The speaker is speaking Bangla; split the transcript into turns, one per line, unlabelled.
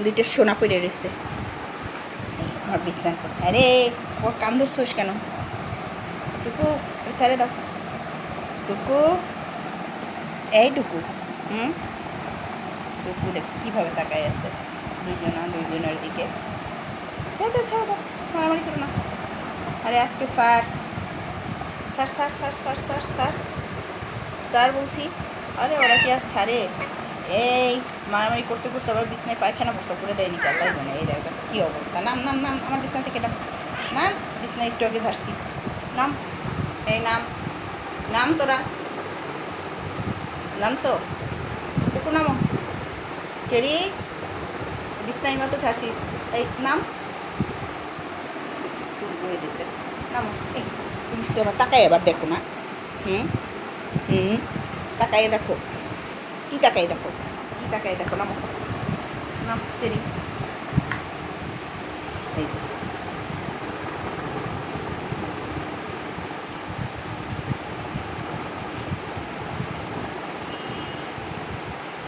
দুইটা সোনা পড়ে রয়েছে আমার বিছনার পর। আরে ওর কান ধরছোস কেন? টুকু ছেড়ে দাও। টুকু, এই টুকু, টুকু দেখ কীভাবে তাকায় আছে দুইজনের দিকে। ছেড়ে দাও, মারামারি করো না। আরে আজকে sir sir sir sir sir sir sir sir বলছি। আরে ওরা কি আর ছাড়ে? এই মারামারি করতে করতে আবার বিছনায় পায়খানা প্রস্রাব করে দেয়নি, আল্লাহ জানে। এই দেখো কী অবস্থা। নাম নাম নাম আমার বিছনা থেকে নাম। নাম, বিছনায় একটু আগে ঝাড়ছি। নাম, এই নাম, নাম তোরা নামছো? টুকু নামো। চেরি, বিছনায় মতো ঝাড়ছি। এই নাম, শুরু করে দিছে। নামো। এই তুমি শুধু আবার তাকাই আবার দেখো না। হুম হুম তাকাইয়ে দেখো। কী তাকাই দেখো? কী তাকাই দেখো? নামো, নাম চেরি। এই যে